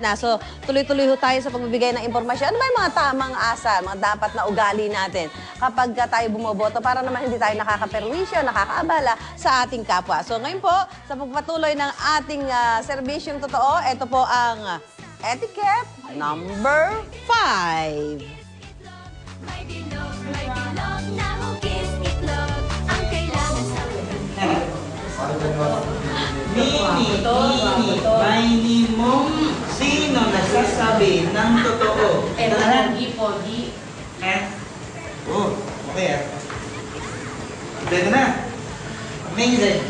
na. So, tuloy-tuloy ho tayo sa pagbibigay ng impormasyon. Ano ba yung mga tamang asal, mga dapat na ugali natin kapag tayo bumoboto para naman hindi tayo nakakaperwisyo, nakakaabala sa ating kapwa. So, ngayon po, sa pagpatuloy ng ating serbisyong totoo, ito po ang etiquette number 5. May bilog na hugis itlog ang kailangan sa Mini, may mong sino nagsasabi ng totoo? Pogi. Oh, okay ah. Pwede na. Amazing.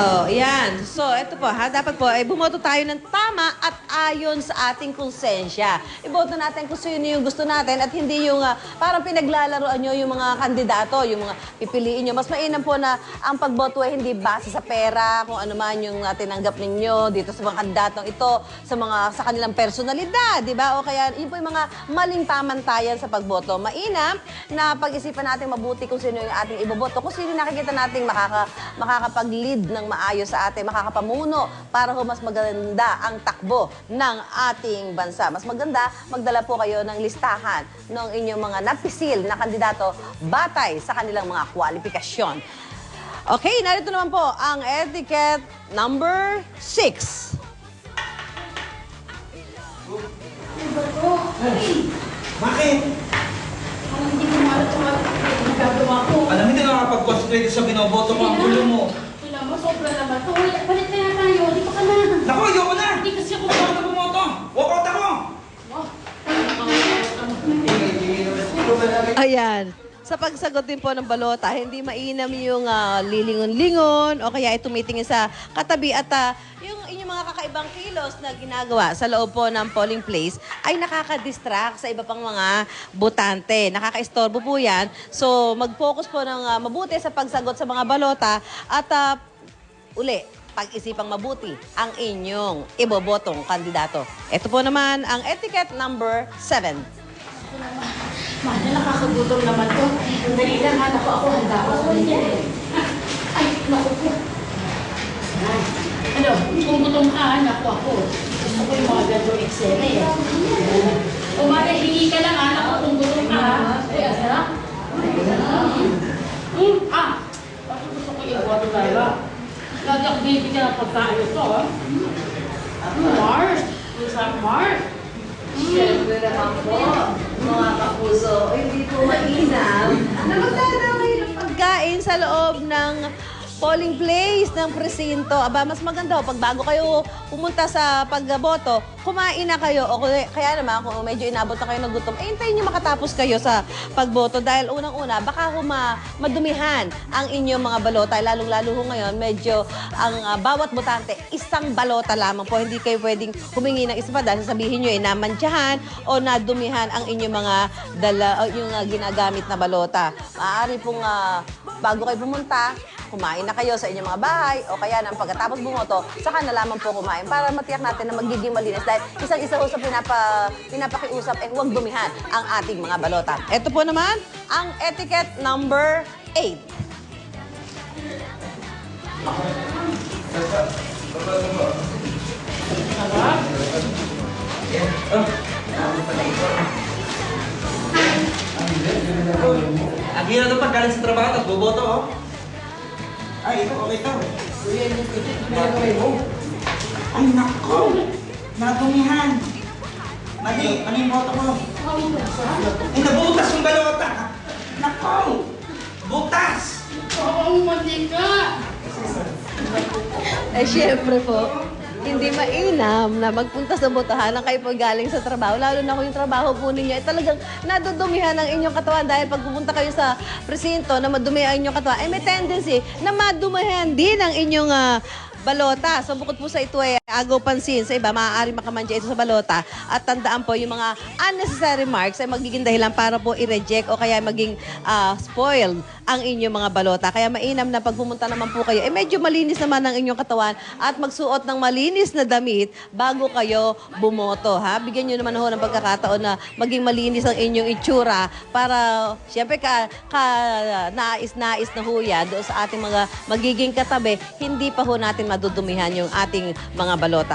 Oh, yan. So, ito po ha, dapat po ay bumoto tayo ng tama at ayon sa ating konsensya. Iboto natin kung sino yung gusto natin at hindi yung parang pinaglalaroan nyo yung mga kandidato, yung mga pipiliin nyo. Mas mainam po na ang pagboto ay hindi base sa pera, kung ano man yung tinanggap ninyo dito sa mga kandidatong ito, sa kanilang personalidad, di ba? O kaya, yun po yung mga maling pamantayan sa pagboto. Mainam na pag-isipan natin mabuti kung sino yung ating iboboto, kung sino nakikita nating makakapag-lead ng maayos sa atin, makakapamuno para ho mas maganda ang takbo ng ating bansa. Mas maganda, magdala po kayo ng listahan ng inyong mga napisil na kandidato batay sa kanilang mga kwalifikasyon. Okay, narito naman po ang etiquette number 6. Bakit? Hindi ko malat kung ano nagagawa ko. Alam mo, hindi ka nakapag-concentrate sa binoboto mo, ang gulo mo. Wala mo, sobra naman. Palit na yan tayo. Di pa ka na. Naku, ayoko na! Hindi kasi ako Ayoko na bumoto! Walk out ako! Ayan. Sa pagsagot din po ng balota, hindi mainam yung lilingon-lingon o kaya ay tumitingin sa katabi at yung inyong mga kakaibang kilos na ginagawa sa loob po ng polling place ay nakaka-distract sa iba pang mga botante. Nakaka-istorbo po yan. So, mag-focus po ng mabuti sa pagsagot sa mga balota at uli, pag-isipang mabuti ang inyong ibobotong kandidato. Ito po naman ang etiquette number 7. Mahal na nakakagutom naman to. Dali lang, hanap ko ako. Handa ako sa niya. Ay, naku po. Ano, kung gutom ka, hanap ko ako. Gusto ko yung mga gado Excel eh. Umari, hingi ka lang, hanap ko kung gutom ka. Ay, asarap. Bakit gusto ko yung water diba? Lagi ako bibigyan ng pagkain ito, ha? Mars! Isang Mars! Siyempre naman po, mga kapuso, hindi po mainam na magdadamay ng pagkain sa loob ng polling place ng presinto. Aba, mas maganda ho, pag bago kayo pumunta sa pagboto, kumain na kayo. O kaya naman, kung medyo inabot na kayo ng gutom, hintayin nyo makatapos kayo sa pagboto. Dahil unang-una, baka madumihan ang inyong mga balota. Lalong-lalo ho ngayon, medyo ang bawat botante, isang balota lamang po. Hindi kayo pwedeng humingi ng isa pa dahil sasabihin nyo, namantsahan o nadumihan ang inyong mga yung ginagamit na balota. Maaari pong bago kayo pumunta, kumain na kayo sa inyong mga bahay o kaya nang pagkatapos bumoto, saka na lamang po kumain para matiyak natin na magiging malinis dahil isang-isa ho sa pinapakiusap huwag dumihan ang ating mga balota. Ito po naman ang etiquette number 8. Ang hirap na pagkalit sa trabaho, tapos boboto, oh. Ay, ito, okay ito. Ay, nako! Nadumihan! Mali, ano yung boto ko? Ay, nabutas yung balota! Nako! Butas! Oo, mali ka! Eh, syempre po, hindi mainam na magpunta sa botohan ng kayo po galing sa trabaho. Lalo na kung yung trabaho po ninyo ay talagang nadudumihan ang inyong katawan dahil pag pumunta kayo sa presinto na madumi ang inyong katawan, ay may tendency na madumihan din ang inyong balota. So bukod po sa ito ay agaw pansin sa iba, maaari makamantya ito sa balota. At tandaan po, yung mga unnecessary marks ay magiging dahilan para po i-reject o kaya maging spoiled ang inyong mga balota. Kaya mainam na pag pumunta naman po kayo, medyo malinis naman ang inyong katawan at magsuot ng malinis na damit bago kayo bumoto. Ha? Bigyan nyo naman ho ng pagkakataon na maging malinis ang inyong itsura para siyempre nais-nais na ho yan doon sa ating mga magiging katabi, hindi pa ho natin madudumihan yung ating mga balota.